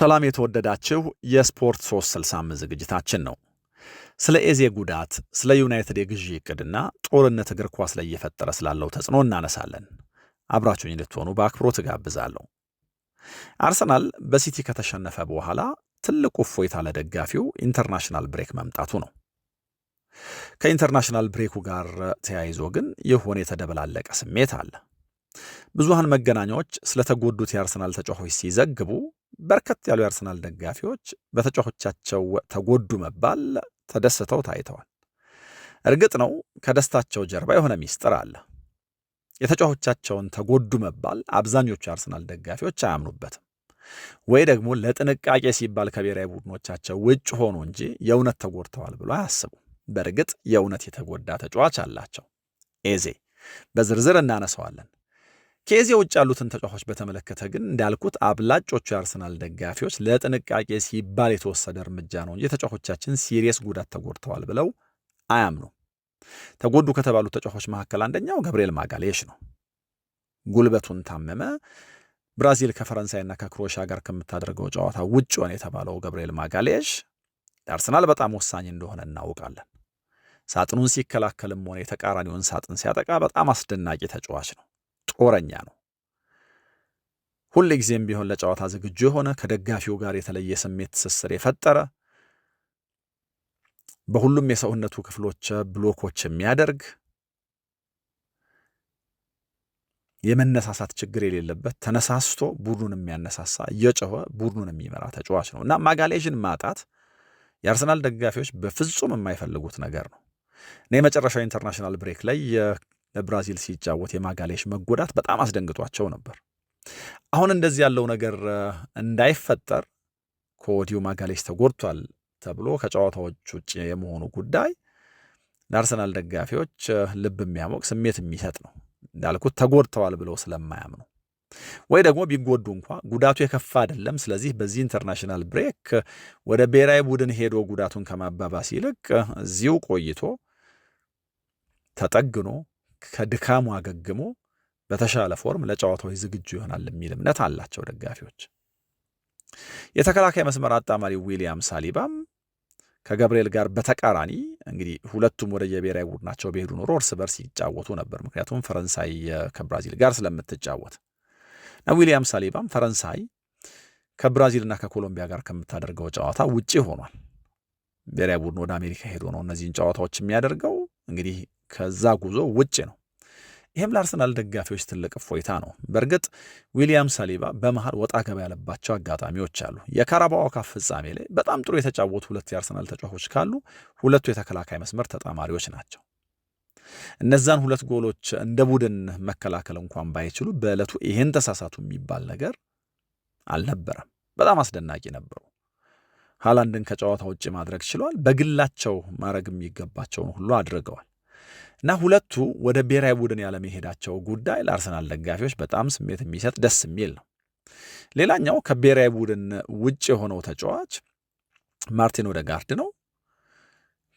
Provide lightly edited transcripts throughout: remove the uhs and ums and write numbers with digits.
ሰላም የተወደዳችሁ የስፖርት 365 ዝግጅታችን ነው። ስለ ኤዜ ጉዳት፣ ስለ ዩናይትድ የግዢ ዕቅድና ጦርነት እግር ኳስ ላይ እየፈጠረ ስላለው ተጽዕኖ እናነሳለን። አብራችሁኝ እንድትሆኑ በአክብሮት እጋብዛለሁ። አርሰናል በሲቲ ከተሸነፈ በኋላ ትልቁ እፎይታ ለደጋፊው ኢንተርናሽናል ብሬክ መምጣቱ ነው። ከኢንተርናሽናል ብሬኩ ጋር ተያይዞ ግን የሆነ የተደበላለቀ ስሜት አለ። ብዙሃን መገናኛዎች ስለተጎዱት የአርሰናል ተጫዋቾች ሲዘግቡ በርከት ያሉ የአርሰናል ደጋፊዎች በተጫዋቾቻቸው ተጎዱ መባል ተደስተው ታይተዋል። እርግጥ ነው ከደስታቸው ጀርባ የሆነ ሚስጥር አለ። የተጫዋቾቻቸውን ተጎዱ መባል አብዛኞቹ የአርሰናል ደጋፊዎች አያምኑበትም፣ ወይ ደግሞ ለጥንቃቄ ሲባል ከብሔራዊ ቡድኖቻቸው ውጭ ሆኑ እንጂ የእውነት ተጎድተዋል ብሎ አያስቡም። በእርግጥ የእውነት የተጎዳ ተጫዋች አላቸው፣ ኤዜ። በዝርዝር እናነሳዋለን። ከኤዜ ውጭ ያሉትን ተጫዋቾች በተመለከተ ግን እንዳልኩት አብላጮቹ የአርሰናል ደጋፊዎች ለጥንቃቄ ሲባል የተወሰደ እርምጃ ነው እንጂ ተጫዋቾቻችን ሲሪየስ ጉዳት ተጎድተዋል ብለው አያምኑም። ተጎዱ ከተባሉ ተጫዋቾች መካከል አንደኛው ገብርኤል ማጋሌሽ ነው። ጉልበቱን ታመመ። ብራዚል ከፈረንሳይና ከክሮኤሺያ ጋር ከምታደርገው ጨዋታ ውጭ ሆነ የተባለው ገብርኤል ማጋሌሽ ለአርሰናል በጣም ወሳኝ እንደሆነ እናውቃለን። ሳጥኑን ሲከላከልም ሆነ የተቃራኒውን ሳጥን ሲያጠቃ በጣም አስደናቂ ተጫዋች ነው። ጦረኛ ነው። ሁል ጊዜም ቢሆን ለጨዋታ ዝግጁ የሆነ ከደጋፊው ጋር የተለየ ስሜት ትስስር የፈጠረ በሁሉም የሰውነቱ ክፍሎች ብሎኮች የሚያደርግ የመነሳሳት ችግር የሌለበት ተነሳስቶ ቡድኑን የሚያነሳሳ እየጮኸ ቡድኑን የሚመራ ተጫዋች ነው እና ማጋሌዥን ማጣት የአርሰናል ደጋፊዎች በፍጹም የማይፈልጉት ነገር ነው እና የመጨረሻው ኢንተርናሽናል ብሬክ ላይ ለብራዚል ሲጫወት የማጋሌሽ መጎዳት በጣም አስደንግጧቸው ነበር። አሁን እንደዚህ ያለው ነገር እንዳይፈጠር ከወዲሁ ማጋሌሽ ተጎድቷል ተብሎ ከጨዋታዎች ውጭ የመሆኑ ጉዳይ ለአርሰናል ደጋፊዎች ልብ የሚያሞቅ ስሜት የሚሰጥ ነው። እንዳልኩት ተጎድተዋል ብለው ስለማያምኑ ወይ ደግሞ ቢጎዱ እንኳ ጉዳቱ የከፋ አይደለም፣ ስለዚህ በዚህ ኢንተርናሽናል ብሬክ ወደ ብሔራዊ ቡድን ሄዶ ጉዳቱን ከማባባስ ይልቅ እዚሁ ቆይቶ ተጠግኖ ከድካሙ አገግሞ በተሻለ ፎርም ለጨዋታዎች ዝግጁ ይሆናል የሚል እምነት አላቸው ደጋፊዎች። የተከላካይ መስመር አጣማሪ ዊሊያም ሳሊባም ከገብርኤል ጋር በተቃራኒ እንግዲህ ሁለቱም ወደ የብሔራዊ ቡድናቸው በሄዱ ኖሮ እርስ በርስ ይጫወቱ ነበር፣ ምክንያቱም ፈረንሳይ ከብራዚል ጋር ስለምትጫወት እና ዊሊያም ሳሊባም ፈረንሳይ ከብራዚልና ከኮሎምቢያ ጋር ከምታደርገው ጨዋታ ውጪ ሆኗል። ብሔራዊ ቡድን ወደ አሜሪካ ሄዶ ነው እነዚህን ጨዋታዎች የሚያደርገው። እንግዲህ ከዛ ጉዞ ውጭ ነው። ይህም ለአርሰናል ደጋፊዎች ትልቅ እፎይታ ነው። በእርግጥ ዊሊያም ሳሊባ በመሃል ወጣ ገባ ያለባቸው አጋጣሚዎች አሉ። የካራባኦ ካፕ ፍጻሜ ላይ በጣም ጥሩ የተጫወቱ ሁለት የአርሰናል ተጫዋቾች ካሉ ሁለቱ የተከላካይ መስመር ተጣማሪዎች ናቸው። እነዛን ሁለት ጎሎች እንደ ቡድን መከላከል እንኳን ባይችሉ በዕለቱ ይህን ተሳሳቱ የሚባል ነገር አልነበረም። በጣም አስደናቂ ነበሩ። ሃላንድን ከጨዋታ ውጭ ማድረግ ችለዋል። በግላቸው ማድረግ የሚገባቸውን ሁሉ አድርገዋል እና ሁለቱ ወደ ብሔራዊ ቡድን ያለመሄዳቸው ጉዳይ ለአርሰናል ደጋፊዎች በጣም ስሜት የሚሰጥ ደስ የሚል ነው። ሌላኛው ከብሔራዊ ቡድን ውጭ የሆነው ተጫዋች ማርቲን ኦዴጋርድ ነው።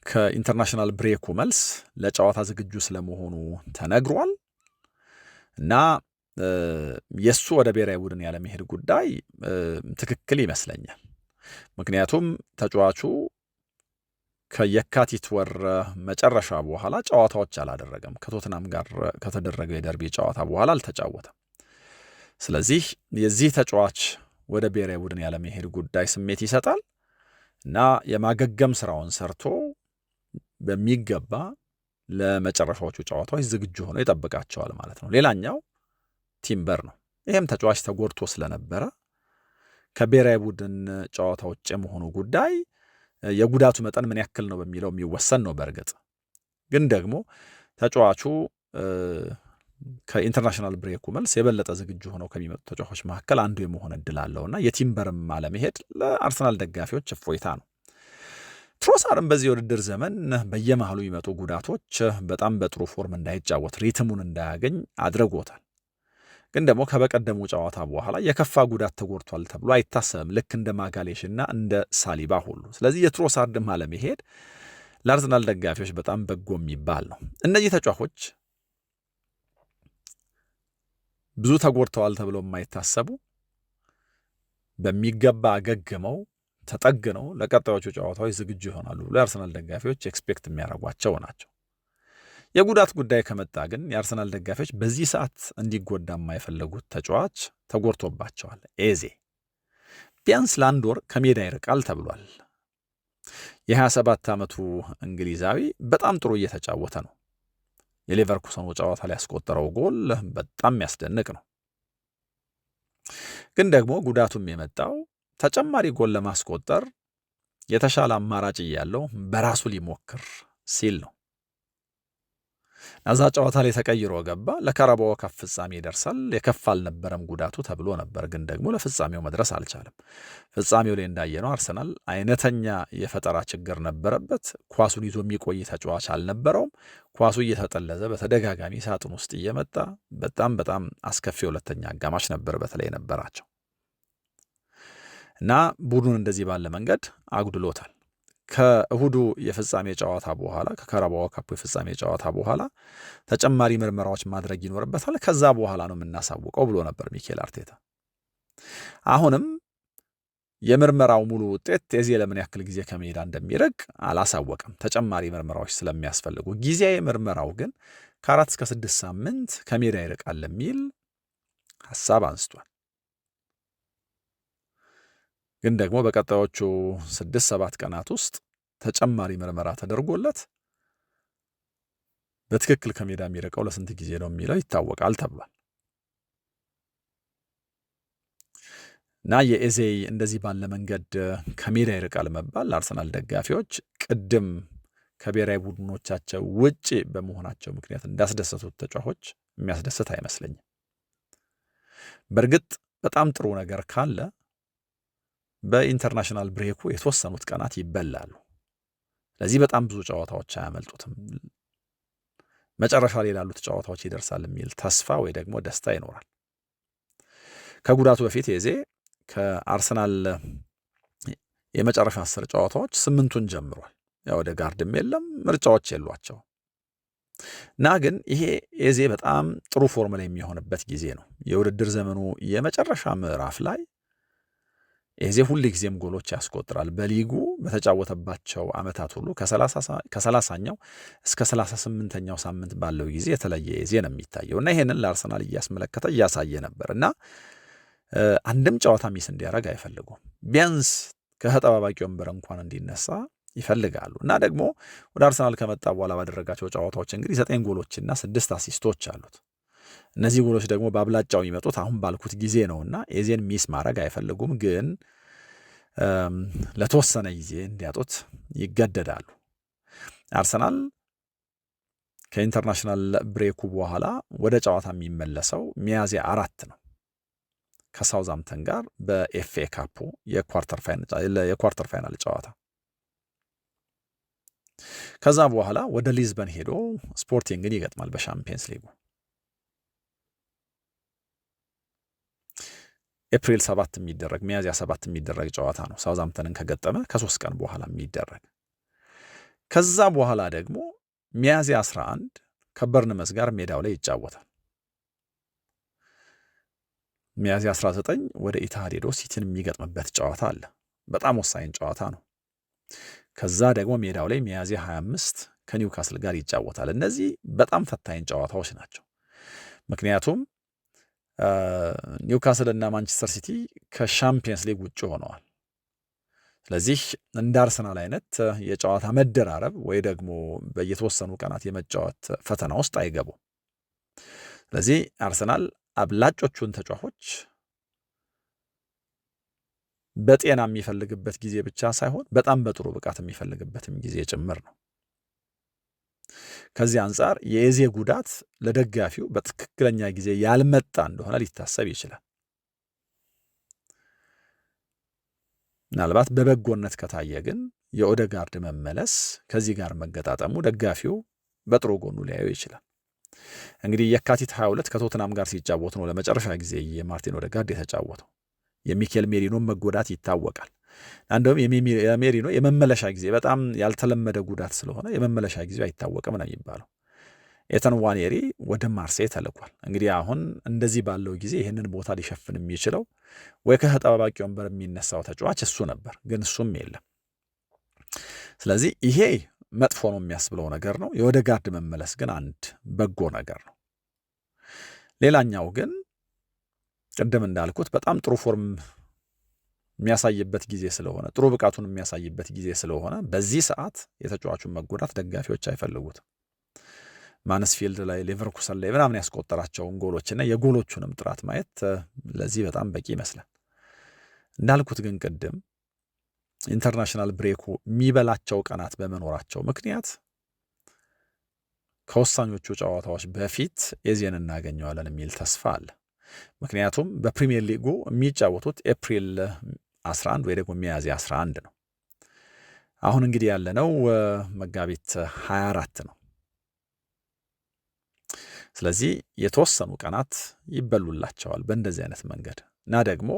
ከኢንተርናሽናል ብሬኩ መልስ ለጨዋታ ዝግጁ ስለመሆኑ ተነግሯል እና የሱ ወደ ብሔራዊ ቡድን ያለመሄድ ጉዳይ ትክክል ይመስለኛል። ምክንያቱም ተጫዋቹ ከየካቲት ወር መጨረሻ በኋላ ጨዋታዎች አላደረገም። ከቶትናም ጋር ከተደረገው የደርቢ ጨዋታ በኋላ አልተጫወተም። ስለዚህ የዚህ ተጫዋች ወደ ብሔራዊ ቡድን ያለመሄድ ጉዳይ ስሜት ይሰጣል እና የማገገም ስራውን ሰርቶ በሚገባ ለመጨረሻዎቹ ጨዋታዎች ዝግጁ ሆኖ ይጠብቃቸዋል ማለት ነው። ሌላኛው ቲምበር ነው። ይህም ተጫዋች ተጎድቶ ስለነበረ ከብሔራዊ ቡድን ጨዋታ ውጭ የመሆኑ ጉዳይ የጉዳቱ መጠን ምን ያክል ነው በሚለው የሚወሰን ነው። በእርግጥ ግን ደግሞ ተጫዋቹ ከኢንተርናሽናል ብሬኩ መልስ የበለጠ ዝግጁ ሆነው ከሚመጡ ተጫዋቾች መካከል አንዱ የመሆን እድል አለውና የቲምበርም አለመሄድ ለአርሰናል ደጋፊዎች እፎይታ ነው። ትሮሳርም በዚህ የውድድር ዘመን በየመሃሉ የሚመጡ ጉዳቶች በጣም በጥሩ ፎርም እንዳይጫወት ሪትሙን እንዳያገኝ አድርጎታል። ግን ደግሞ ከበቀደሙ ጨዋታ በኋላ የከፋ ጉዳት ተጎድቷል ተብሎ አይታሰብም፣ ልክ እንደ ማጋሌሽ እና እንደ ሳሊባ ሁሉ። ስለዚህ የትሮሳርድም አለመሄድ ለአርሰናል ደጋፊዎች በጣም በጎ የሚባል ነው። እነዚህ ተጫዋቾች ብዙ ተጎድተዋል ተብሎ የማይታሰቡ በሚገባ አገግመው ተጠግነው ለቀጣዮቹ ጨዋታዎች ዝግጁ ይሆናሉ ብሎ የአርሰናል ደጋፊዎች ኤክስፔክት የሚያደርጓቸው ናቸው። የጉዳት ጉዳይ ከመጣ ግን የአርሰናል ደጋፊዎች በዚህ ሰዓት እንዲጎዳ የማይፈልጉት ተጫዋች ተጎድቶባቸዋል። ኤዜ ቢያንስ ለአንድ ወር ከሜዳ ይርቃል ተብሏል። የ27 ዓመቱ እንግሊዛዊ በጣም ጥሩ እየተጫወተ ነው። የሌቨርኩሰኑ ጨዋታ ላይ ያስቆጠረው ጎል በጣም የሚያስደንቅ ነው። ግን ደግሞ ጉዳቱም የመጣው ተጨማሪ ጎል ለማስቆጠር የተሻለ አማራጭ እያለው በራሱ ሊሞክር ሲል ነው። እዛ ጨዋታ ላይ ተቀይሮ ገባ። ለካራባኦ ካፕ ፍጻሜ ይደርሳል። የከፋ አልነበረም ጉዳቱ ተብሎ ነበር፣ ግን ደግሞ ለፍጻሜው መድረስ አልቻለም። ፍጻሜው ላይ እንዳየነው አርሰናል አይነተኛ የፈጠራ ችግር ነበረበት። ኳሱን ይዞ የሚቆይ ተጫዋች አልነበረውም። ኳሱ እየተጠለዘ በተደጋጋሚ ሳጥን ውስጥ እየመጣ በጣም አስከፊ ሁለተኛ አጋማሽ ነበር በተለይ ነበራቸው እና ቡድኑን እንደዚህ ባለ መንገድ አጉድሎታል። ከእሁዱ የፍጻሜ ጨዋታ በኋላ ከካራባኦ ካፕ የፍጻሜ ጨዋታ በኋላ ተጨማሪ ምርመራዎች ማድረግ ይኖርበታል። ከዛ በኋላ ነው የምናሳውቀው ብሎ ነበር ሚኬል አርቴታ። አሁንም የምርመራው ሙሉ ውጤት ኤዜ ለምን ያክል ጊዜ ከሜዳ እንደሚርቅ አላሳወቀም፣ ተጨማሪ ምርመራዎች ስለሚያስፈልጉ። ጊዜያዊ ምርመራው ግን ከ4 እስከ 6 ሳምንት ከሜዳ ይርቃል የሚል ሀሳብ አንስቷል። ግን ደግሞ በቀጣዮቹ 6-7 ቀናት ውስጥ ተጨማሪ ምርመራ ተደርጎለት በትክክል ከሜዳ የሚርቀው ለስንት ጊዜ ነው የሚለው ይታወቃል ተብሏል። እና የኤዜ እንደዚህ ባለ መንገድ ከሜዳ ይርቃል መባል ለአርሰናል ደጋፊዎች ቅድም ከብሔራዊ ቡድኖቻቸው ውጭ በመሆናቸው ምክንያት እንዳስደሰቱት ተጫዋቾች የሚያስደስት አይመስለኝም። በእርግጥ በጣም ጥሩ ነገር ካለ በኢንተርናሽናል ብሬኩ የተወሰኑት ቀናት ይበላሉ። ስለዚህ በጣም ብዙ ጨዋታዎች አያመልጡትም። መጨረሻ ላይ ላሉት ጨዋታዎች ይደርሳል የሚል ተስፋ ወይ ደግሞ ደስታ ይኖራል። ከጉዳቱ በፊት ኤዜ ከአርሰናል የመጨረሻ 10 ጨዋታዎች 8ቱን ጀምሯል። ያው ወደ ጋርድም የለም ምርጫዎች የሏቸው እና ግን ይሄ ኤዜ በጣም ጥሩ ፎርም ላይ የሚሆንበት ጊዜ ነው። የውድድር ዘመኑ የመጨረሻ ምዕራፍ ላይ ኤዜ ሁል ጊዜም ጎሎች ያስቆጥራል። በሊጉ በተጫወተባቸው ዓመታት ሁሉ ከ30ኛው እስከ 38ኛው ሳምንት ባለው ጊዜ የተለየ ኤዜ ነው የሚታየው እና ይሄንን ለአርሰናል እያስመለከተ እያሳየ ነበር እና አንድም ጨዋታ ሚስ እንዲያደርግ አይፈልጉም። ቢያንስ ከተጠባባቂ ወንበር እንኳን እንዲነሳ ይፈልጋሉ እና ደግሞ ወደ አርሰናል ከመጣ በኋላ ባደረጋቸው ጨዋታዎች እንግዲህ 9 ጎሎችና 6 አሲስቶች አሉት። እነዚህ ጎሎች ደግሞ በአብላጫው የሚመጡት አሁን ባልኩት ጊዜ ነውና ኤዜን ሚስ ማድረግ አይፈልጉም፣ ግን ለተወሰነ ጊዜ እንዲያጡት ይገደዳሉ። አርሰናል ከኢንተርናሽናል ብሬኩ በኋላ ወደ ጨዋታ የሚመለሰው ሚያዝያ 4 ነው ከሳውዛምተን ጋር በኤፍኤ ካፑ የኳርተር ፋይናል ጨዋታ። ከዛ በኋላ ወደ ሊዝበን ሄዶ ስፖርቲንግን ይገጥማል በሻምፒየንስ ሊጉ። ኤፕሪል 7 የሚደረግ ሚያዝያ 7 የሚደረግ ጨዋታ ነው። ሳውዛምተንን ከገጠመ ከ3 ቀን በኋላ የሚደረግ። ከዛ በኋላ ደግሞ ሚያዝያ 11 ከበርንመስ ጋር ሜዳው ላይ ይጫወታል። ሚያዝያ 19 ወደ ኢትሃድ ሄዶ ሲቲን የሚገጥምበት ጨዋታ አለ። በጣም ወሳኝ ጨዋታ ነው። ከዛ ደግሞ ሜዳው ላይ ሚያዝያ 25 ከኒውካስል ጋር ይጫወታል። እነዚህ በጣም ፈታኝ ጨዋታዎች ናቸው። ምክንያቱም ኒውካስል እና ማንቸስተር ሲቲ ከሻምፒየንስ ሊግ ውጭ ሆነዋል። ስለዚህ እንደ አርሰናል አይነት የጨዋታ መደራረብ ወይ ደግሞ በየተወሰኑ ቀናት የመጫወት ፈተና ውስጥ አይገቡም። ስለዚህ አርሰናል አብላጮቹን ተጫዋቾች በጤና የሚፈልግበት ጊዜ ብቻ ሳይሆን በጣም በጥሩ ብቃት የሚፈልግበትም ጊዜ ጭምር ነው። ከዚህ አንጻር የኤዜ ጉዳት ለደጋፊው በትክክለኛ ጊዜ ያልመጣ እንደሆነ ሊታሰብ ይችላል። ምናልባት በበጎነት ከታየ ግን የኦደጋርድ መመለስ ከዚህ ጋር መገጣጠሙ ደጋፊው በጥሩ ጎኑ ሊያዩ ይችላል። እንግዲህ የካቲት 22 ከቶትናም ጋር ሲጫወት ነው ለመጨረሻ ጊዜ የማርቲን ኦደጋርድ የተጫወተው። የሚኬል ሜሪኖም መጎዳት ይታወቃል። አንደውም የሜሪኖ የመመለሻ ጊዜ በጣም ያልተለመደ ጉዳት ስለሆነ የመመለሻ ጊዜው አይታወቅም ነው የሚባለው። ኤተን ዋኔሪ ወደ ማርሴይ ተልኳል። እንግዲህ አሁን እንደዚህ ባለው ጊዜ ይህንን ቦታ ሊሸፍን የሚችለው ወይ ከተጠባባቂ ወንበር የሚነሳው ተጫዋች እሱ ነበር፣ ግን እሱም የለም። ስለዚህ ይሄ መጥፎ ነው የሚያስብለው ነገር ነው። የኦዴጋርድ መመለስ ግን አንድ በጎ ነገር ነው። ሌላኛው ግን ቅድም እንዳልኩት በጣም ጥሩ ፎርም የሚያሳይበት ጊዜ ስለሆነ ጥሩ ብቃቱን የሚያሳይበት ጊዜ ስለሆነ በዚህ ሰዓት የተጫዋቹን መጎዳት ደጋፊዎች አይፈልጉትም። ማንስፊልድ ላይ ሌቨርኩሰን ላይ ምናምን ያስቆጠራቸውን ጎሎችና የጎሎቹንም ጥራት ማየት ለዚህ በጣም በቂ ይመስላል። እንዳልኩት ግን ቅድም ኢንተርናሽናል ብሬኩ የሚበላቸው ቀናት በመኖራቸው ምክንያት ከወሳኞቹ ጨዋታዎች በፊት ኤዜን እናገኘዋለን የሚል ተስፋ አለ። ምክንያቱም በፕሪሚየር ሊጉ የሚጫወቱት ኤፕሪል 11 ወይ ደግሞ ሚያዝያ 11 ነው። አሁን እንግዲህ ያለነው መጋቢት 24 ነው። ስለዚህ የተወሰኑ ቀናት ይበሉላቸዋል በእንደዚህ አይነት መንገድ እና ደግሞ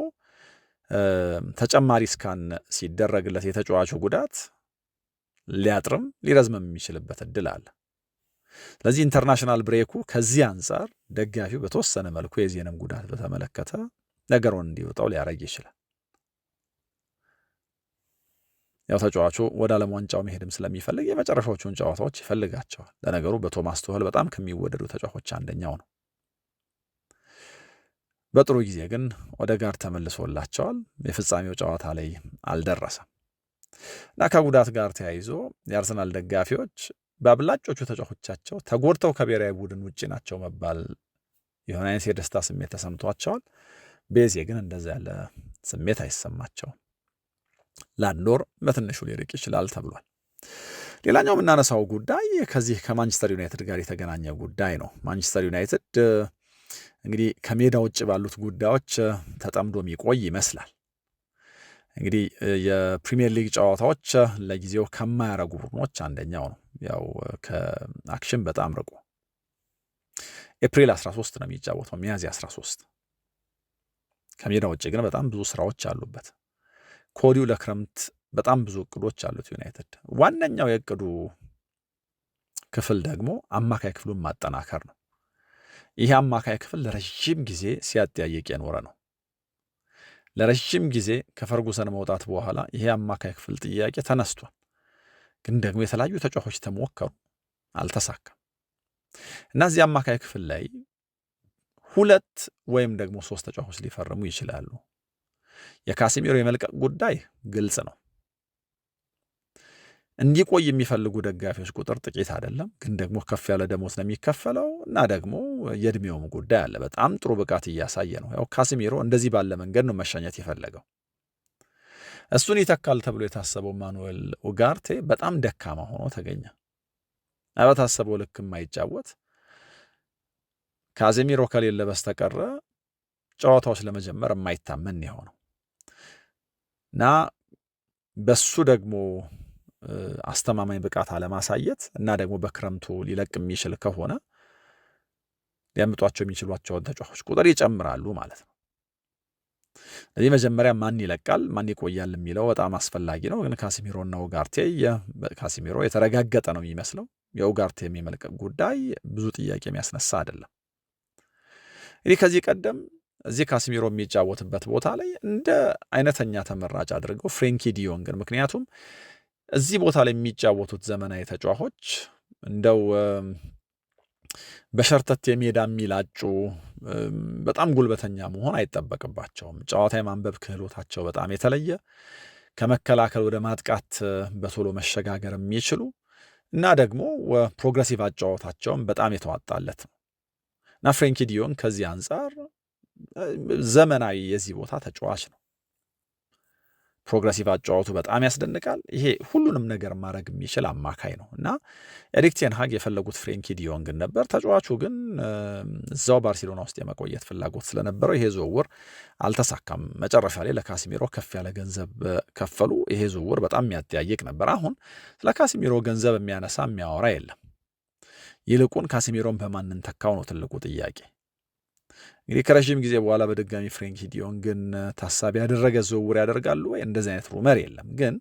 ተጨማሪ ስካን ሲደረግለት የተጫዋቹ ጉዳት ሊያጥርም ሊረዝምም የሚችልበት እድል አለ። ስለዚህ ኢንተርናሽናል ብሬኩ ከዚህ አንጻር ደጋፊው በተወሰነ መልኩ የዚህንም ጉዳት በተመለከተ ነገሩን እንዲወጣው ሊያረግ ይችላል። ያው ተጫዋቹ ወደ ዓለም ዋንጫው መሄድም ስለሚፈልግ የመጨረሻዎቹን ጨዋታዎች ይፈልጋቸዋል። ለነገሩ በቶማስ ቱኸል በጣም ከሚወደዱ ተጫዋቾች አንደኛው ነው። በጥሩ ጊዜ ግን ኦዴጋርድ ተመልሶላቸዋል። የፍጻሜው ጨዋታ ላይ አልደረሰም እና ከጉዳት ጋር ተያይዞ የአርሰናል ደጋፊዎች በአብላጮቹ ተጫዋቾቻቸው ተጎድተው ከብሔራዊ ቡድን ውጪ ናቸው መባል የሆነ አይነት የደስታ ስሜት ተሰምቷቸዋል። ቤዜ ግን እንደዛ ያለ ስሜት አይሰማቸውም። ለአንድ ወር በትንሹ ሊርቅ ይችላል ተብሏል። ሌላኛው የምናነሳው ጉዳይ ከዚህ ከማንቸስተር ዩናይትድ ጋር የተገናኘ ጉዳይ ነው። ማንቸስተር ዩናይትድ እንግዲህ ከሜዳ ውጭ ባሉት ጉዳዮች ተጠምዶ የሚቆይ ይመስላል። እንግዲህ የፕሪሚየር ሊግ ጨዋታዎች ለጊዜው ከማያረጉ ቡድኖች አንደኛው ነው። ያው ከአክሽን በጣም ርቆ ኤፕሪል 13 ነው የሚጫወተው፣ ሚያዝያ 13። ከሜዳ ውጭ ግን በጣም ብዙ ስራዎች አሉበት። ከወዲሁ ለክረምት በጣም ብዙ እቅዶች አሉት ዩናይትድ። ዋነኛው የእቅዱ ክፍል ደግሞ አማካይ ክፍሉን ማጠናከር ነው። ይህ አማካይ ክፍል ለረጅም ጊዜ ሲያጠያይቅ የኖረ ነው። ለረጅም ጊዜ ከፈርጉሰን መውጣት በኋላ ይሄ አማካይ ክፍል ጥያቄ ተነስቷል። ግን ደግሞ የተለያዩ ተጫዋቾች ተሞከሩ፣ አልተሳካም። እና እዚህ አማካይ ክፍል ላይ 2 ወይም ደግሞ 3 ተጫዋቾች ሊፈርሙ ይችላሉ። የካሲሚሮ የመልቀቅ ጉዳይ ግልጽ ነው። እንዲቆይ የሚፈልጉ ደጋፊዎች ቁጥር ጥቂት አይደለም፣ ግን ደግሞ ከፍ ያለ ደሞዝ ነው የሚከፈለው እና ደግሞ የእድሜውም ጉዳይ አለ። በጣም ጥሩ ብቃት እያሳየ ነው። ያው ካሲሚሮ እንደዚህ ባለ መንገድ ነው መሸኘት የፈለገው። እሱን ይተካል ተብሎ የታሰበው ማኑኤል ኡጋርቴ በጣም ደካማ ሆኖ ተገኘ። በታሰበው ልክ የማይጫወት ካሲሚሮ ከሌለ በስተቀረ ጨዋታዎች ለመጀመር የማይታመን የሆነው እና በሱ ደግሞ አስተማማኝ ብቃት አለማሳየት እና ደግሞ በክረምቱ ሊለቅ የሚችል ከሆነ ሊያመጧቸው የሚችሏቸውን ተጫዋቾች ቁጥር ይጨምራሉ ማለት ነው። ስለዚህ መጀመሪያ ማን ይለቃል ማን ይቆያል የሚለው በጣም አስፈላጊ ነው። ግን ካሲሚሮና ኡጋርቴ ካሲሚሮ የተረጋገጠ ነው የሚመስለው። የኡጋርቴ የሚመልቀቅ ጉዳይ ብዙ ጥያቄ የሚያስነሳ አይደለም። እንግዲህ ከዚህ ቀደም እዚህ ካሲሚሮ የሚጫወትበት ቦታ ላይ እንደ አይነተኛ ተመራጭ አድርገው ፍሬንኪ ዲዮንግን፣ ምክንያቱም እዚህ ቦታ ላይ የሚጫወቱት ዘመናዊ ተጫዋቾች እንደው በሸርተት የሜዳ የሚላጩ በጣም ጉልበተኛ መሆን አይጠበቅባቸውም። ጨዋታ የማንበብ ክህሎታቸው በጣም የተለየ፣ ከመከላከል ወደ ማጥቃት በቶሎ መሸጋገር የሚችሉ እና ደግሞ ፕሮግረሲቭ አጫወታቸውም በጣም የተዋጣለት ነው እና ፍሬንኪ ዲዮንግ ከዚህ አንጻር ዘመናዊ የዚህ ቦታ ተጫዋች ነው። ፕሮግረሲቭ አጫወቱ በጣም ያስደንቃል። ይሄ ሁሉንም ነገር ማድረግ የሚችል አማካይ ነው እና ኤሪክ ቴን ሃግ የፈለጉት ፍሬንኪ ዲዮንግን ነበር። ተጫዋቹ ግን እዛው ባርሴሎና ውስጥ የመቆየት ፍላጎት ስለነበረው ይሄ ዝውውር አልተሳካም። መጨረሻ ላይ ለካሲሚሮ ከፍ ያለ ገንዘብ ከፈሉ። ይሄ ዝውውር በጣም የሚያጠያይቅ ነበር። አሁን ስለ ካሲሚሮ ገንዘብ የሚያነሳ የሚያወራ የለም። ይልቁን ካሲሚሮን በማንን ተካው ነው ትልቁ ጥያቄ። እንግዲህ ከረዥም ጊዜ በኋላ በድጋሚ ፍሬንኪ ዲዮንግን ታሳቢ ያደረገ ዝውውር ያደርጋሉ ወይ? እንደዚህ አይነት ሩመር የለም። ግን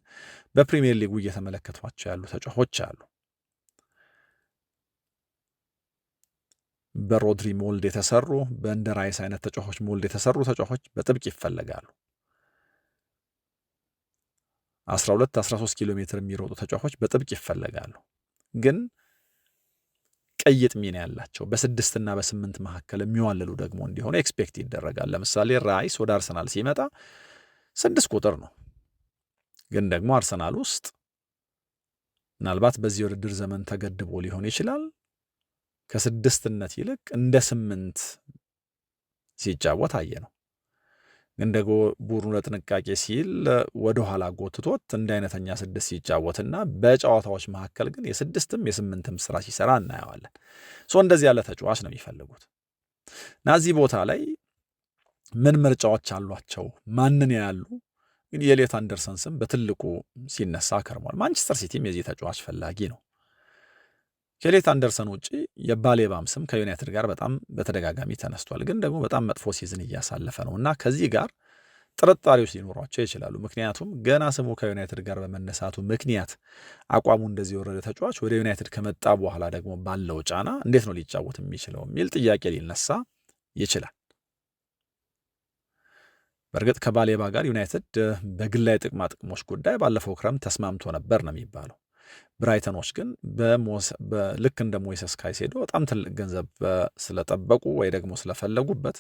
በፕሪሚየር ሊጉ እየተመለከቷቸው ያሉ ተጫዋቾች አሉ። በሮድሪ ሞልድ የተሰሩ በእንደ ራይስ አይነት ተጫዋቾች ሞልድ የተሰሩ ተጫዋቾች በጥብቅ ይፈለጋሉ። 12-13 ኪሎ ሜትር የሚሮጡ ተጫዋቾች በጥብቅ ይፈለጋሉ። ግን ቀይጥ ሚና ያላቸው በ6 እና በ8 መካከል የሚዋለሉ ደግሞ እንዲሆኑ ኤክስፔክት ይደረጋል። ለምሳሌ ራይስ ወደ አርሰናል ሲመጣ 6 ቁጥር ነው። ግን ደግሞ አርሰናል ውስጥ ምናልባት በዚህ ውድድር ዘመን ተገድቦ ሊሆን ይችላል ከ6ነት ይልቅ እንደ 8 ሲጫወት አየ ነው። ግን ደግሞ ቡድኑ ለጥንቃቄ ሲል ወደኋላ ጎትቶት እንደ አይነተኛ 6 ሲጫወትና በጨዋታዎች መካከል ግን የ6ም የ8ም ስራ ሲሰራ እናየዋለን። እንደዚህ ያለ ተጫዋች ነው የሚፈልጉት እና እዚህ ቦታ ላይ ምን ምርጫዎች አሏቸው? ማንን ያሉ? ግን የኤሊዮት አንደርሰን ስም በትልቁ ሲነሳ ከርሟል። ማንቸስተር ሲቲም የዚህ ተጫዋች ፈላጊ ነው። ከኤሊዮት አንደርሰን ውጪ የባሌባም ስም ከዩናይትድ ጋር በጣም በተደጋጋሚ ተነስቷል። ግን ደግሞ በጣም መጥፎ ሲዝን እያሳለፈ ነው እና ከዚህ ጋር ጥርጣሬዎች ሊኖሯቸው ይችላሉ። ምክንያቱም ገና ስሙ ከዩናይትድ ጋር በመነሳቱ ምክንያት አቋሙ እንደዚህ የወረደ ተጫዋች ወደ ዩናይትድ ከመጣ በኋላ ደግሞ ባለው ጫና እንዴት ነው ሊጫወት የሚችለው የሚል ጥያቄ ሊነሳ ይችላል። በእርግጥ ከባሌባ ጋር ዩናይትድ በግላዊ ጥቅማ ጥቅሞች ጉዳይ ባለፈው ክረምት ተስማምቶ ነበር ነው የሚባለው። ብራይተኖች ግን ልክ እንደ ሞይሰስ ካይሴዶ በጣም ትልቅ ገንዘብ ስለጠበቁ ወይ ደግሞ ስለፈለጉበት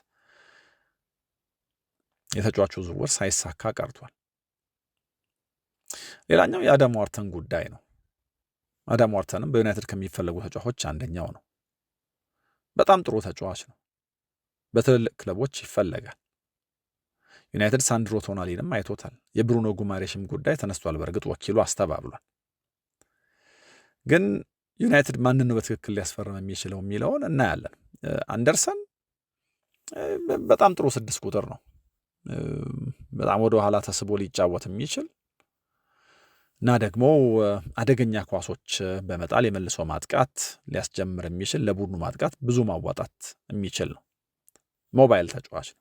የተጫዋቹ ዝውውር ሳይሳካ ቀርቷል። ሌላኛው የአዳም ዋርተን ጉዳይ ነው። አዳም ዋርተንም በዩናይትድ ከሚፈለጉ ተጫዋቾች አንደኛው ነው። በጣም ጥሩ ተጫዋች ነው። በትልልቅ ክለቦች ይፈለጋል። ዩናይትድ ሳንድሮ ቶናሊንም አይቶታል። የብሩኖ ጉማሬሽም ጉዳይ ተነስቷል። በእርግጥ ወኪሉ አስተባብሏል። ግን ዩናይትድ ማንን ነው በትክክል ሊያስፈርም የሚችለው የሚለውን እናያለን። አንደርሰን በጣም ጥሩ 6 ቁጥር ነው። በጣም ወደ ኋላ ተስቦ ሊጫወት የሚችል እና ደግሞ አደገኛ ኳሶች በመጣል የመልሶ ማጥቃት ሊያስጀምር የሚችል ለቡድኑ ማጥቃት ብዙ ማዋጣት የሚችል ነው። ሞባይል ተጫዋች ነው።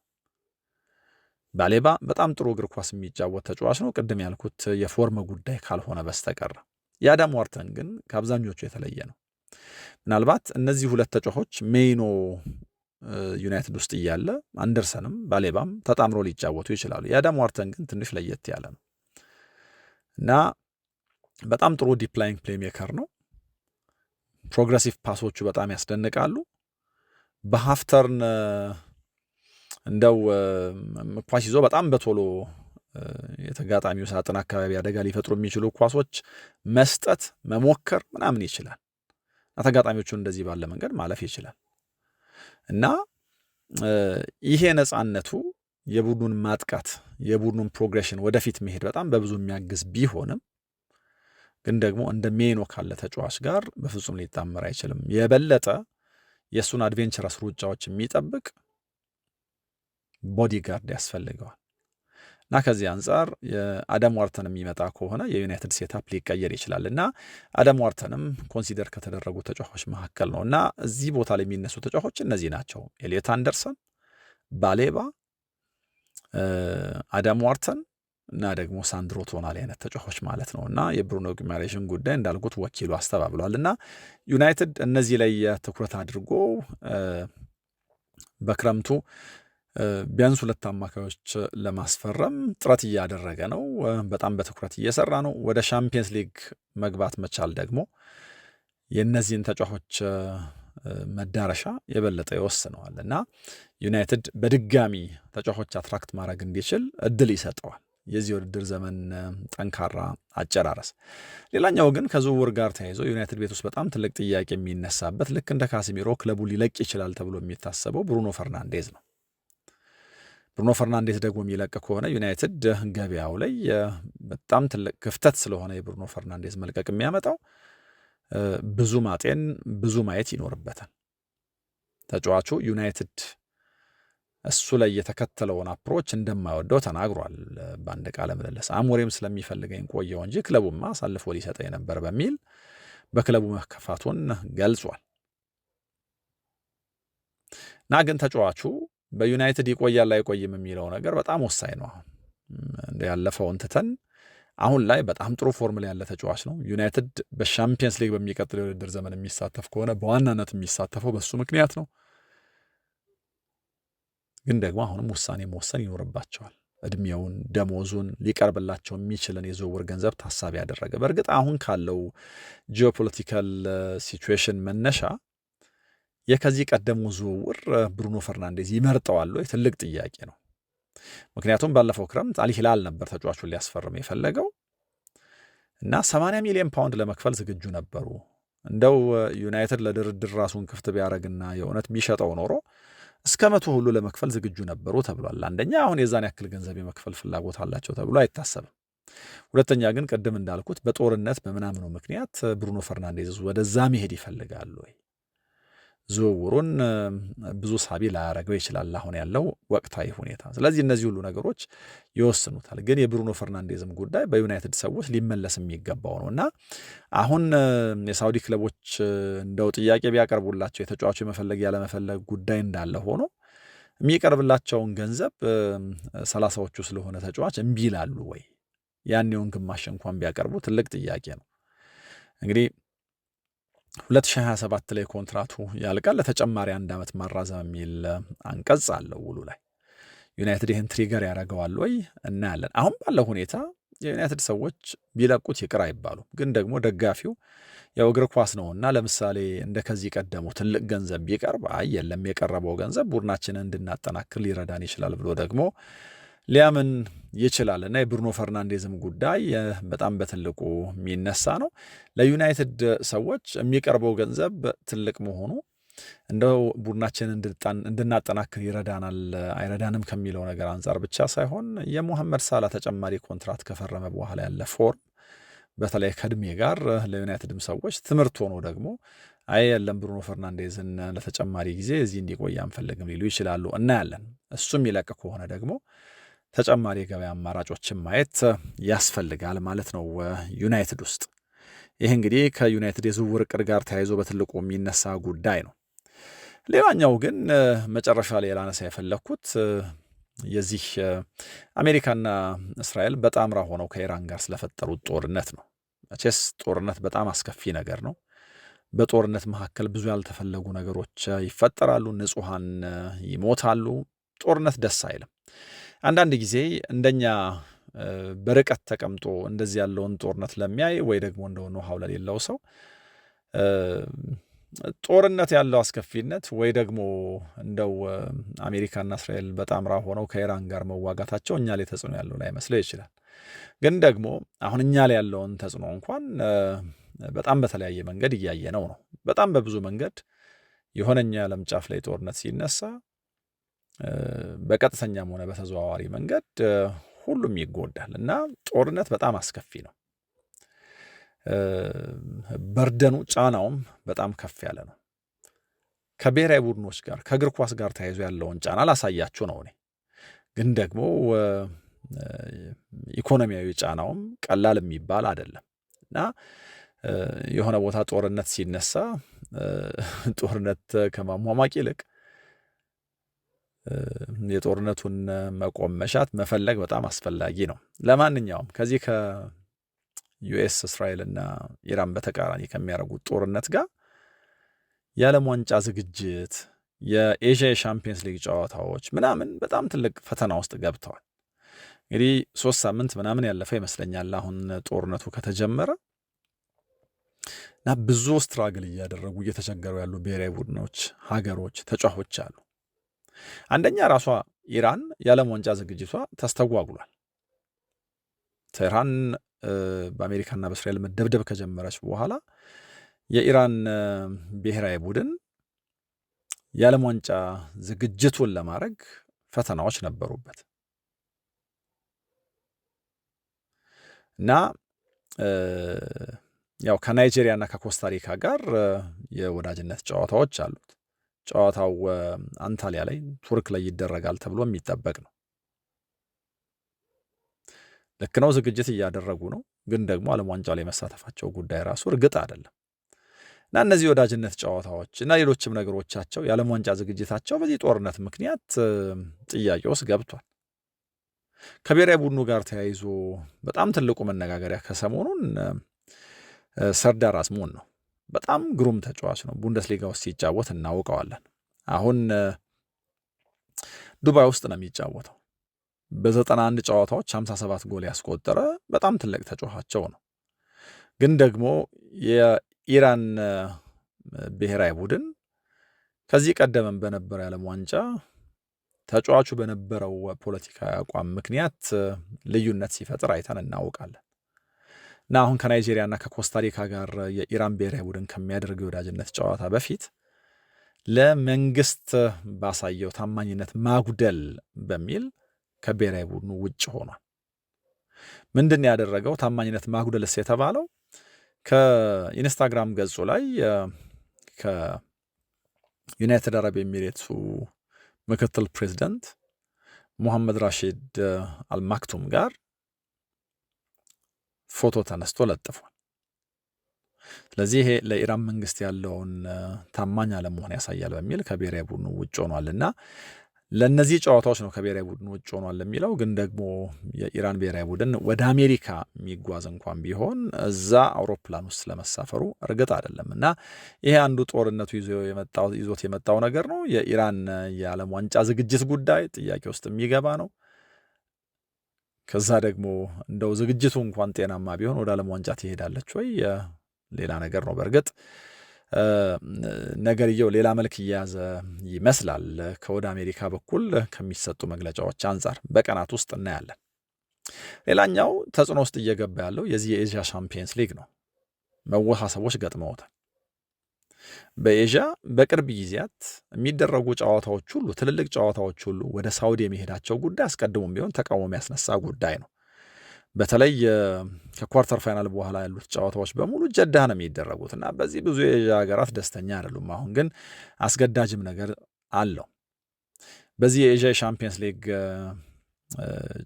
ባሌባ በጣም ጥሩ እግር ኳስ የሚጫወት ተጫዋች ነው። ቅድም ያልኩት የፎርም ጉዳይ ካልሆነ በስተቀር የአዳም ዋርተን ግን ከአብዛኞቹ የተለየ ነው። ምናልባት እነዚህ ሁለት ተጫዋቾች ሜይኖ ዩናይትድ ውስጥ እያለ አንደርሰንም ባሌባም ተጣምሮ ሊጫወቱ ይችላሉ። የአዳም ዋርተን ግን ትንሽ ለየት ያለ ነው እና በጣም ጥሩ ዲፕላይንግ ፕሌይሜከር ነው። ፕሮግረሲቭ ፓሶቹ በጣም ያስደንቃሉ። በሀፍተርን እንደው ኳስ ይዞ በጣም በቶሎ የተጋጣሚው ሳጥን አካባቢ አደጋ ሊፈጥሩ የሚችሉ ኳሶች መስጠት መሞከር ምናምን ይችላል። ተጋጣሚዎቹን እንደዚህ ባለ መንገድ ማለፍ ይችላል እና ይሄ ነፃነቱ የቡድኑን ማጥቃት የቡድኑን ፕሮግሬሽን ወደፊት መሄድ በጣም በብዙ የሚያግዝ ቢሆንም ግን ደግሞ እንደ ሜኖ ካለ ተጫዋች ጋር በፍጹም ሊጣመር አይችልም። የበለጠ የእሱን አድቬንቸረስ ሩጫዎች የሚጠብቅ ቦዲጋርድ ያስፈልገዋል እና ከዚህ አንጻር የአዳም ዋርተን የሚመጣ ከሆነ የዩናይትድ ሴታፕ ሊቀየር ይችላል እና አዳም ዋርተንም ኮንሲደር ከተደረጉ ተጫዋቾች መካከል ነው እና እዚህ ቦታ ላይ የሚነሱ ተጫዋቾች እነዚህ ናቸው። ኤሊዮት አንደርሰን፣ ባሌባ፣ አዳም ዋርተን እና ደግሞ ሳንድሮ ቶናሊ አይነት ተጫዋቾች ማለት ነው እና የብሩኖ ጊማሬሽን ጉዳይ እንዳልኩት ወኪሉ አስተባብሏል እና ዩናይትድ እነዚህ ላይ ትኩረት አድርጎ በክረምቱ ቢያንስ 2 አማካዮች ለማስፈረም ጥረት እያደረገ ነው። በጣም በትኩረት እየሰራ ነው። ወደ ሻምፒየንስ ሊግ መግባት መቻል ደግሞ የእነዚህን ተጫዋቾች መዳረሻ የበለጠ ይወስነዋል እና ዩናይትድ በድጋሚ ተጫዋቾች አትራክት ማድረግ እንዲችል እድል ይሰጠዋል የዚህ ውድድር ዘመን ጠንካራ አጨራረስ። ሌላኛው ግን ከዝውውር ጋር ተያይዞ ዩናይትድ ቤት ውስጥ በጣም ትልቅ ጥያቄ የሚነሳበት ልክ እንደ ካሲሚሮ ክለቡ ሊለቅ ይችላል ተብሎ የሚታሰበው ብሩኖ ፈርናንዴዝ ነው። ብሩኖ ፈርናንዴዝ ደግሞ የሚለቅ ከሆነ ዩናይትድ ገበያው ላይ በጣም ትልቅ ክፍተት ስለሆነ የብሩኖ ፈርናንዴዝ መልቀቅ የሚያመጣው ብዙ ማጤን ብዙ ማየት ይኖርበታል። ተጫዋቹ ዩናይትድ እሱ ላይ የተከተለውን አፕሮች እንደማይወደው ተናግሯል በአንድ ቃለ ምልልስ። አሞሪም ስለሚፈልገኝ ቆየው እንጂ ክለቡማ አሳልፎ ሊሰጠኝ ነበር በሚል በክለቡ መከፋቱን ገልጿል። እና ግን ተጫዋቹ በዩናይትድ ይቆያል አይቆይም የሚለው ነገር በጣም ወሳኝ ነው። እንደ ያለፈውን ትተን አሁን ላይ በጣም ጥሩ ፎርም ላይ ያለ ተጫዋች ነው። ዩናይትድ በሻምፒየንስ ሊግ በሚቀጥለው የውድድር ዘመን የሚሳተፍ ከሆነ በዋናነት የሚሳተፈው በሱ ምክንያት ነው። ግን ደግሞ አሁንም ውሳኔ መወሰን ይኖርባቸዋል። እድሜውን፣ ደሞዙን፣ ሊቀርብላቸው የሚችልን የዝውውር ገንዘብ ታሳቢ ያደረገ። በእርግጥ አሁን ካለው ጂኦፖለቲካል ሲቹዌሽን መነሻ የከዚህ ቀደሙ ዝውውር ብሩኖ ፈርናንዴዝ ይመርጠዋል ወይ? ትልቅ ጥያቄ ነው። ምክንያቱም ባለፈው ክረምት አልሂላል ነበር ተጫዋቹን ሊያስፈርም የፈለገው እና 80 ሚሊዮን ፓውንድ ለመክፈል ዝግጁ ነበሩ። እንደው ዩናይትድ ለድርድር ራሱን ክፍት ቢያደርግና የእውነት ቢሸጠው ኖሮ እስከ 100 ሁሉ ለመክፈል ዝግጁ ነበሩ ተብሏል። አንደኛ አሁን የዛን ያክል ገንዘብ የመክፈል ፍላጎት አላቸው ተብሎ አይታሰብም። ሁለተኛ ግን ቅድም እንዳልኩት በጦርነት በምናምኑ ምክንያት ብሩኖ ፈርናንዴዝ ወደዛ መሄድ ይፈልጋሉ ወይ? ዝውውሩን ብዙ ሳቢ ላያረገው ይችላል አሁን ያለው ወቅታዊ ሁኔታ። ስለዚህ እነዚህ ሁሉ ነገሮች ይወስኑታል። ግን የብሩኖ ፈርናንዴዝም ጉዳይ በዩናይትድ ሰዎች ሊመለስ የሚገባው ነው እና አሁን የሳውዲ ክለቦች እንደው ጥያቄ ቢያቀርቡላቸው የተጫዋቹ የመፈለግ ያለመፈለግ ጉዳይ እንዳለ ሆኖ የሚቀርብላቸውን ገንዘብ 30ዎቹ ስለሆነ ተጫዋች እምቢ ይላሉ ወይ? ያኔውን ግማሽ እንኳን ቢያቀርቡ ትልቅ ጥያቄ ነው። እንግዲህ 2027 ላይ ኮንትራቱ ያልቃል። ለተጨማሪ 1 ዓመት ማራዘም የሚል አንቀጽ አለው ውሉ ላይ። ዩናይትድ ይህን ትሪገር ያደርገዋል ወይ? እናያለን። አሁን ባለው ሁኔታ የዩናይትድ ሰዎች ቢለቁት ይቅር አይባሉም። ግን ደግሞ ደጋፊው ያው እግር ኳስ ነውና ለምሳሌ እንደ ከዚህ ቀደሙ ትልቅ ገንዘብ ቢቀርብ አይ የለም የቀረበው ገንዘብ ቡድናችንን እንድናጠናክር ሊረዳን ይችላል ብሎ ደግሞ ሊያምን ይችላል እና የብሩኖ ፈርናንዴዝም ጉዳይ በጣም በትልቁ የሚነሳ ነው። ለዩናይትድ ሰዎች የሚቀርበው ገንዘብ ትልቅ መሆኑ እንደው ቡድናችንን እንድናጠናክር ይረዳናል አይረዳንም ከሚለው ነገር አንጻር ብቻ ሳይሆን የሙሐመድ ሳላ ተጨማሪ ኮንትራት ከፈረመ በኋላ ያለ ፎርም በተለይ ከእድሜ ጋር ለዩናይትድም ሰዎች ትምህርት ሆኖ ደግሞ አይ የለም ብሩኖ ፈርናንዴዝን ለተጨማሪ ጊዜ እዚህ እንዲቆይ አንፈልግም ሊሉ ይችላሉ። እናያለን። እሱም ይለቅ ከሆነ ደግሞ ተጨማሪ የገበያ አማራጮችን ማየት ያስፈልጋል ማለት ነው ዩናይትድ ውስጥ። ይህ እንግዲህ ከዩናይትድ የዝውውር እቅድ ጋር ተያይዞ በትልቁ የሚነሳ ጉዳይ ነው። ሌላኛው ግን መጨረሻ ላይ ላነሳ የፈለግኩት የዚህ አሜሪካና እስራኤል በጣምራ ሆነው ከኢራን ጋር ስለፈጠሩት ጦርነት ነው። መቼስ ጦርነት በጣም አስከፊ ነገር ነው። በጦርነት መካከል ብዙ ያልተፈለጉ ነገሮች ይፈጠራሉ፣ ንጹሐን ይሞታሉ። ጦርነት ደስ አይልም። አንዳንድ ጊዜ እንደኛ በርቀት ተቀምጦ እንደዚህ ያለውን ጦርነት ለሚያይ ወይ ደግሞ እንደሆነ ውሃው ለሌለው ሰው ጦርነት ያለው አስከፊነት ወይ ደግሞ እንደው አሜሪካና እስራኤል በጣምራ ሆነው ከኢራን ጋር መዋጋታቸው እኛ ላይ ተጽዕኖ ያለው ላይመስለው ይችላል። ግን ደግሞ አሁን እኛ ላይ ያለውን ተጽዕኖ እንኳን በጣም በተለያየ መንገድ እያየነው ነው። በጣም በብዙ መንገድ የሆነኛ የዓለም ጫፍ ላይ ጦርነት ሲነሳ በቀጥተኛም ሆነ በተዘዋዋሪ መንገድ ሁሉም ይጎዳል እና ጦርነት በጣም አስከፊ ነው። በርደኑ ጫናውም በጣም ከፍ ያለ ነው። ከብሔራዊ ቡድኖች ጋር ከእግር ኳስ ጋር ተያይዞ ያለውን ጫና ላሳያችሁ ነው። እኔ ግን ደግሞ ኢኮኖሚያዊ ጫናውም ቀላል የሚባል አይደለም እና የሆነ ቦታ ጦርነት ሲነሳ ጦርነት ከማሟሟቅ ይልቅ የጦርነቱን መቆም መሻት መፈለግ በጣም አስፈላጊ ነው። ለማንኛውም ከዚህ ከዩኤስ እስራኤልና ኢራን በተቃራኒ ከሚያደርጉት ጦርነት ጋር የዓለም ዋንጫ ዝግጅት፣ የኤዥያ የሻምፒየንስ ሊግ ጨዋታዎች ምናምን በጣም ትልቅ ፈተና ውስጥ ገብተዋል። እንግዲህ 3 ሳምንት ምናምን ያለፈ ይመስለኛል አሁን ጦርነቱ ከተጀመረ እና ብዙ ስትራግል እያደረጉ እየተቸገሩ ያሉ ብሔራዊ ቡድኖች፣ ሀገሮች፣ ተጫዋቾች አሉ። አንደኛ ራሷ ኢራን የዓለም ዋንጫ ዝግጅቷ ተስተጓጉሏል። ቴህራን በአሜሪካና በእስራኤል መደብደብ ከጀመረች በኋላ የኢራን ብሔራዊ ቡድን የዓለም ዋንጫ ዝግጅቱን ለማድረግ ፈተናዎች ነበሩበት እና ያው ከናይጄሪያና ከኮስታሪካ ጋር የወዳጅነት ጨዋታዎች አሉት። ጨዋታው አንታሊያ ላይ ቱርክ ላይ ይደረጋል ተብሎ የሚጠበቅ ነው። ልክ ነው፣ ዝግጅት እያደረጉ ነው። ግን ደግሞ ዓለም ዋንጫው ላይ መሳተፋቸው ጉዳይ ራሱ እርግጥ አይደለም እና እነዚህ ወዳጅነት ጨዋታዎች እና ሌሎችም ነገሮቻቸው የዓለም ዋንጫ ዝግጅታቸው በዚህ ጦርነት ምክንያት ጥያቄ ውስጥ ገብቷል። ከብሔራዊ ቡድኑ ጋር ተያይዞ በጣም ትልቁ መነጋገሪያ ከሰሞኑን ሰርዳር አዝሙን ነው። በጣም ግሩም ተጫዋች ነው። ቡንደስሊጋ ውስጥ ሲጫወት እናውቀዋለን። አሁን ዱባይ ውስጥ ነው የሚጫወተው። በ91 ጨዋታዎች 57 ጎል ያስቆጠረ በጣም ትልቅ ተጫዋቻቸው ነው። ግን ደግሞ የኢራን ብሔራዊ ቡድን ከዚህ ቀደምም በነበረው የዓለም ዋንጫ ተጫዋቹ በነበረው ፖለቲካዊ አቋም ምክንያት ልዩነት ሲፈጥር አይተን እናውቃለን። እና አሁን ከናይጄሪያና ከኮስታሪካ ጋር የኢራን ብሔራዊ ቡድን ከሚያደርገው የወዳጅነት ጨዋታ በፊት ለመንግስት ባሳየው ታማኝነት ማጉደል በሚል ከብሔራዊ ቡድኑ ውጭ ሆኗል። ምንድን ያደረገው ታማኝነት ማጉደልስ የተባለው ከኢንስታግራም ገጹ ላይ ከዩናይትድ አረብ ኤሚሬትሱ ምክትል ፕሬዚደንት ሙሐመድ ራሺድ አልማክቱም ጋር ፎቶ ተነስቶ ለጥፏል። ስለዚህ ይሄ ለኢራን መንግስት ያለውን ታማኝ አለመሆን ያሳያል በሚል ከብሔራዊ ቡድኑ ውጭ ሆኗልና ለእነዚህ ጨዋታዎች ነው ከብሔራዊ ቡድኑ ውጭ ሆኗል የሚለው። ግን ደግሞ የኢራን ብሔራዊ ቡድን ወደ አሜሪካ የሚጓዝ እንኳን ቢሆን እዛ አውሮፕላን ውስጥ ለመሳፈሩ እርግጥ አይደለም እና ይሄ አንዱ ጦርነቱ ይዞት የመጣው ነገር ነው። የኢራን የዓለም ዋንጫ ዝግጅት ጉዳይ ጥያቄ ውስጥ የሚገባ ነው። ከዛ ደግሞ እንደው ዝግጅቱ እንኳን ጤናማ ቢሆን ወደ ዓለም ዋንጫ ትሄዳለች ወይ ሌላ ነገር ነው። በእርግጥ ነገርየው ሌላ መልክ እየያዘ ይመስላል ከወደ አሜሪካ በኩል ከሚሰጡ መግለጫዎች አንጻር በቀናት ውስጥ እናያለን። ሌላኛው ተጽዕኖ ውስጥ እየገባ ያለው የዚህ የኤዥያ ሻምፒየንስ ሊግ ነው። መወሳሰቦች ገጥመውታል። በኤዥያ በቅርብ ጊዜያት የሚደረጉ ጨዋታዎች ሁሉ ትልልቅ ጨዋታዎች ሁሉ ወደ ሳውዲ የሚሄዳቸው ጉዳይ አስቀድሞም ቢሆን ተቃውሞ ያስነሳ ጉዳይ ነው። በተለይ ከኳርተር ፋይናል በኋላ ያሉት ጨዋታዎች በሙሉ ጀዳ ነው የሚደረጉት እና በዚህ ብዙ የኤዥያ ሀገራት ደስተኛ አይደሉም። አሁን ግን አስገዳጅም ነገር አለው። በዚህ የኤዥያ ሻምፒየንስ ሊግ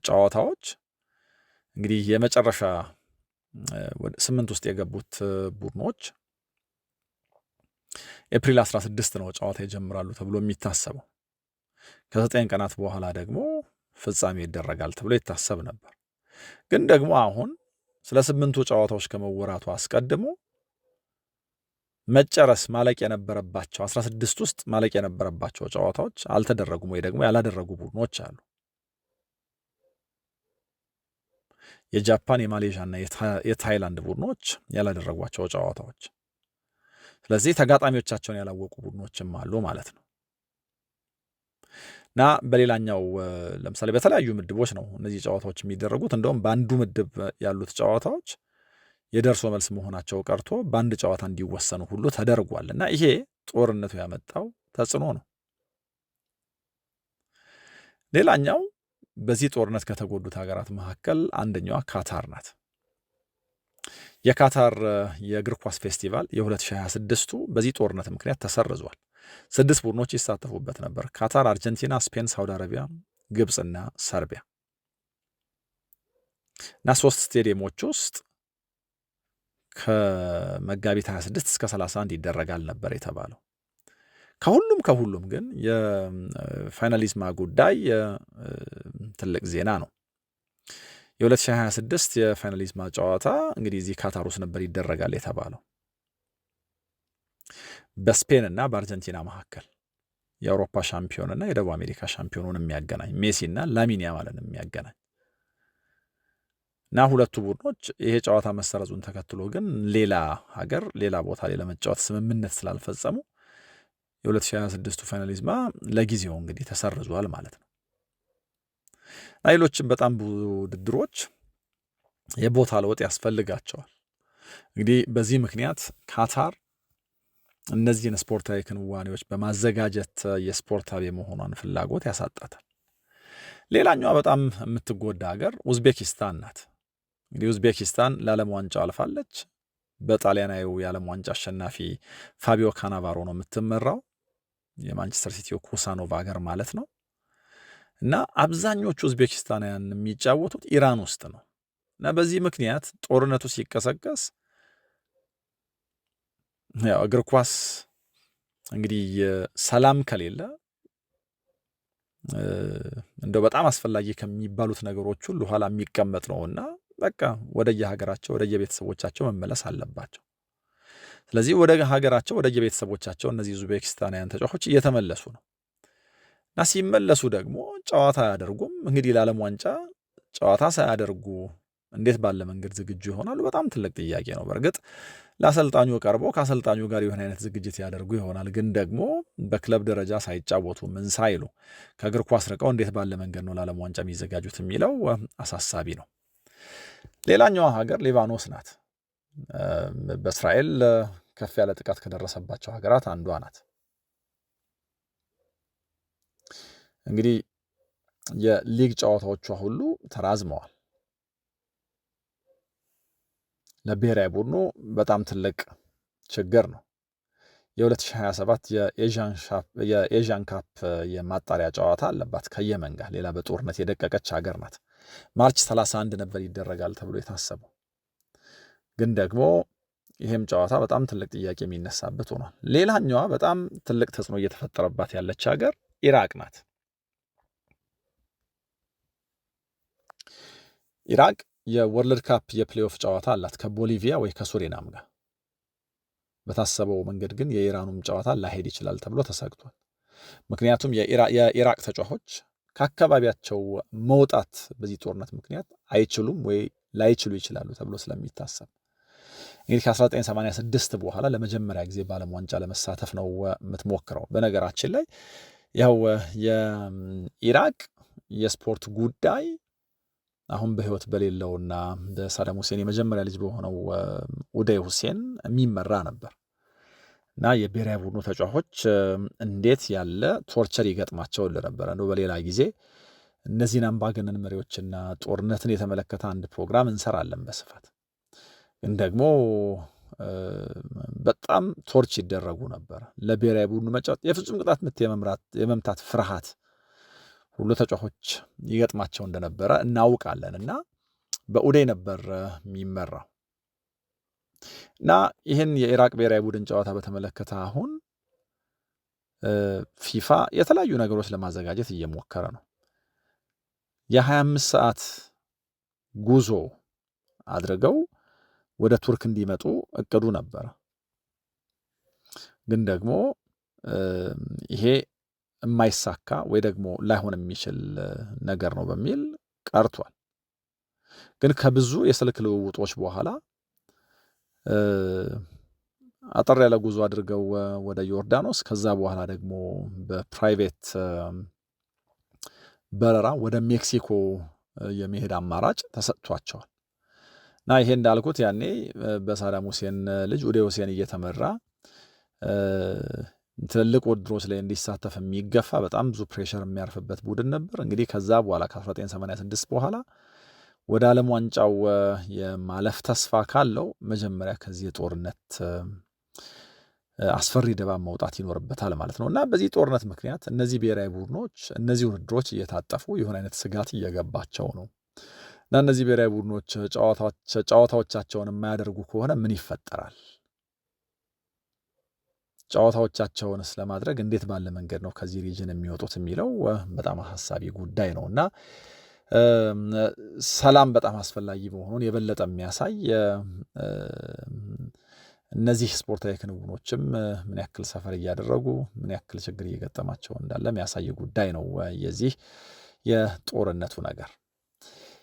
ጨዋታዎች እንግዲህ የመጨረሻ 8 ውስጥ የገቡት ቡድኖች ኤፕሪል 16 ነው ጨዋታ ይጀምራሉ ተብሎ የሚታሰበው። ከ9 ቀናት በኋላ ደግሞ ፍጻሜ ይደረጋል ተብሎ ይታሰብ ነበር። ግን ደግሞ አሁን ስለ 8ቱ ጨዋታዎች ከመወራቱ አስቀድሞ መጨረስ ማለቅ የነበረባቸው 16 ውስጥ ማለቅ የነበረባቸው ጨዋታዎች አልተደረጉም ወይ ደግሞ ያላደረጉ ቡድኖች አሉ። የጃፓን፣ የማሌዥያና የታይላንድ ቡድኖች ያላደረጓቸው ጨዋታዎች። ስለዚህ ተጋጣሚዎቻቸውን ያላወቁ ቡድኖችም አሉ ማለት ነው። እና በሌላኛው ለምሳሌ በተለያዩ ምድቦች ነው እነዚህ ጨዋታዎች የሚደረጉት። እንደውም በአንዱ ምድብ ያሉት ጨዋታዎች የደርሶ መልስ መሆናቸው ቀርቶ በአንድ ጨዋታ እንዲወሰኑ ሁሉ ተደርጓል። እና ይሄ ጦርነቱ ያመጣው ተጽዕኖ ነው። ሌላኛው በዚህ ጦርነት ከተጎዱት ሀገራት መካከል አንደኛዋ ካታር ናት። የካታር የእግር ኳስ ፌስቲቫል የ2026ቱ በዚህ ጦርነት ምክንያት ተሰርዟል። 6 ቡድኖች ይሳተፉበት ነበር። ካታር፣ አርጀንቲና፣ ስፔን፣ ሳውዲ አረቢያ፣ ግብፅና ሰርቢያ እና 3 ስቴዲየሞች ውስጥ ከመጋቢት 26 እስከ 31 ይደረጋል ነበር የተባለው። ከሁሉም ግን የፋይናሊዝማ ጉዳይ ትልቅ ዜና ነው። የ2026 የፋይናሊዝማ ጨዋታ እንግዲህ እዚህ ካታር ውስጥ ነበር ይደረጋል የተባለው በስፔን እና በአርጀንቲና መካከል የአውሮፓ ሻምፒዮንና የደቡብ አሜሪካ ሻምፒዮኑን የሚያገናኝ ሜሲና ላሚን ያማልን የሚያገናኝ እና ሁለቱ ቡድኖች ይሄ ጨዋታ መሰረዙን ተከትሎ ግን ሌላ ሀገር ሌላ ቦታ ላይ ለመጫወት ስምምነት ስላልፈጸሙ የ2026ቱ ፋይናሊዝማ ለጊዜው እንግዲህ ተሰርዟል ማለት ነው። ሌሎችም በጣም ብዙ ውድድሮች የቦታ ለውጥ ያስፈልጋቸዋል። እንግዲህ በዚህ ምክንያት ካታር እነዚህን ስፖርታዊ ክንዋኔዎች በማዘጋጀት የስፖርታዊ መሆኗን ፍላጎት ያሳጣታል። ሌላኛዋ በጣም የምትጎዳ ሀገር ኡዝቤኪስታን ናት። እንግዲህ ኡዝቤኪስታን ለዓለም ዋንጫ አልፋለች። በጣሊያናዊው የዓለም ዋንጫ አሸናፊ ፋቢዮ ካናቫሮ ነው የምትመራው፣ የማንቸስተር ሲቲው ኩሳኖቭ ሀገር ማለት ነው። እና አብዛኞቹ ኡዝቤኪስታናውያን የሚጫወቱት ኢራን ውስጥ ነው። እና በዚህ ምክንያት ጦርነቱ ሲቀሰቀስ ያው እግር ኳስ እንግዲህ ሰላም ከሌለ እንደው በጣም አስፈላጊ ከሚባሉት ነገሮች ሁሉ ኋላ የሚቀመጥ ነውና በቃ ወደየሀገራቸው ወደየቤተሰቦቻቸው መመለስ አለባቸው። ስለዚህ ወደ ሀገራቸው ወደየቤተሰቦቻቸው እነዚህ ኡዝቤኪስታናውያን ተጫዋቾች እየተመለሱ ነው። እና ሲመለሱ ደግሞ ጨዋታ አያደርጉም። እንግዲህ ለዓለም ዋንጫ ጨዋታ ሳያደርጉ እንዴት ባለ መንገድ ዝግጁ ይሆናሉ? በጣም ትልቅ ጥያቄ ነው። በእርግጥ ለአሰልጣኙ ቀርበው ከአሰልጣኙ ጋር የሆነ አይነት ዝግጅት ያደርጉ ይሆናል። ግን ደግሞ በክለብ ደረጃ ሳይጫወቱ ምን ሳይሉ ከእግር ኳስ ርቀው እንዴት ባለ መንገድ ነው ለዓለም ዋንጫ የሚዘጋጁት የሚለው አሳሳቢ ነው። ሌላኛዋ ሀገር ሊባኖስ ናት። በእስራኤል ከፍ ያለ ጥቃት ከደረሰባቸው ሀገራት አንዷ ናት። እንግዲህ የሊግ ጨዋታዎቿ ሁሉ ተራዝመዋል። ለብሔራዊ ቡድኑ በጣም ትልቅ ችግር ነው። የ2027 የኤዥያን ካፕ የማጣሪያ ጨዋታ አለባት ከየመን ጋር። ሌላ በጦርነት የደቀቀች ሀገር ናት። ማርች 31 ነበር ይደረጋል ተብሎ የታሰበው። ግን ደግሞ ይህም ጨዋታ በጣም ትልቅ ጥያቄ የሚነሳበት ሆኗል። ሌላኛዋ በጣም ትልቅ ተጽዕኖ እየተፈጠረባት ያለች ሀገር ኢራቅ ናት። ኢራቅ የወርልድ ካፕ የፕሌኦፍ ጨዋታ አላት ከቦሊቪያ ወይ ከሱሪናም ጋር። በታሰበው መንገድ ግን የኢራኑም ጨዋታ ላሄድ ይችላል ተብሎ ተሰግቷል። ምክንያቱም የኢራቅ ተጫዋቾች ከአካባቢያቸው መውጣት በዚህ ጦርነት ምክንያት አይችሉም ወይ ላይችሉ ይችላሉ ተብሎ ስለሚታሰብ እንግዲህ ከ1986 በኋላ ለመጀመሪያ ጊዜ በዓለም ዋንጫ ለመሳተፍ ነው የምትሞክረው። በነገራችን ላይ ያው የኢራቅ የስፖርት ጉዳይ አሁን በህይወት በሌለውና በሳዳም ሁሴን የመጀመሪያ ልጅ በሆነው ኡደይ ሁሴን የሚመራ ነበር እና የብሔራዊ ቡድኑ ተጫዋቾች እንዴት ያለ ቶርቸር ይገጥማቸው እንደነበረ ነው። በሌላ ጊዜ እነዚህን አምባገነን መሪዎችና ጦርነትን የተመለከተ አንድ ፕሮግራም እንሰራለን በስፋት። ግን ደግሞ በጣም ቶርች ይደረጉ ነበር። ለብሔራዊ ቡድኑ መጫወት የፍጹም ቅጣት ምት የመምታት ፍርሃት ሁሉ ተጫዋቾች ይገጥማቸው እንደነበረ እናውቃለን እና በኡደይ ነበር የሚመራው እና ይህን የኢራቅ ብሔራዊ ቡድን ጨዋታ በተመለከተ አሁን ፊፋ የተለያዩ ነገሮች ለማዘጋጀት እየሞከረ ነው። የ25 ሰዓት ጉዞ አድርገው ወደ ቱርክ እንዲመጡ እቅዱ ነበረ። ግን ደግሞ ይሄ የማይሳካ ወይ ደግሞ ላይሆን የሚችል ነገር ነው በሚል ቀርቷል። ግን ከብዙ የስልክ ልውውጦች በኋላ አጠር ያለ ጉዞ አድርገው ወደ ዮርዳኖስ ከዛ በኋላ ደግሞ በፕራይቬት በረራ ወደ ሜክሲኮ የመሄድ አማራጭ ተሰጥቷቸዋል እና ይሄ እንዳልኩት ያኔ በሳዳም ሁሴን ልጅ ኡደይ ሁሴን እየተመራ ትልልቅ ውድድሮች ላይ እንዲሳተፍ የሚገፋ በጣም ብዙ ፕሬሸር የሚያርፍበት ቡድን ነበር። እንግዲህ ከዛ በኋላ ከ1986 በኋላ ወደ ዓለም ዋንጫው የማለፍ ተስፋ ካለው መጀመሪያ ከዚህ የጦርነት አስፈሪ ድባብ መውጣት ይኖርበታል ማለት ነው እና በዚህ ጦርነት ምክንያት እነዚህ ብሔራዊ ቡድኖች እነዚህ ውድድሮች እየታጠፉ የሆነ አይነት ስጋት እየገባቸው ነው እና እነዚህ ብሔራዊ ቡድኖች ጨዋታዎቻቸውን የማያደርጉ ከሆነ ምን ይፈጠራል? ጨዋታዎቻቸውንስ ለማድረግ እንዴት ባለ መንገድ ነው ከዚህ ሪጅን የሚወጡት የሚለው በጣም አሳሳቢ ጉዳይ ነው እና ሰላም በጣም አስፈላጊ መሆኑን የበለጠ የሚያሳይ እነዚህ ስፖርታዊ ክንውኖችም ምን ያክል ሰፈር እያደረጉ ምን ያክል ችግር እየገጠማቸው እንዳለ የሚያሳይ ጉዳይ ነው የዚህ የጦርነቱ ነገር።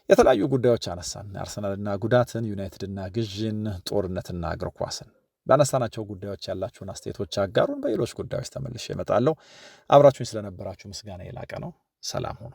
የተለያዩ ጉዳዮች አነሳን። አርሰናልና ጉዳትን፣ ዩናይትድና ግዥን፣ ጦርነትና እግር ኳስን ባነሳናቸው ጉዳዮች ያላችሁን አስተያየቶች አጋሩን። በሌሎች ጉዳዮች ተመልሼ እመጣለሁ። አብራችሁኝ ስለነበራችሁ ምስጋና የላቀ ነው። ሰላም ሁኑ።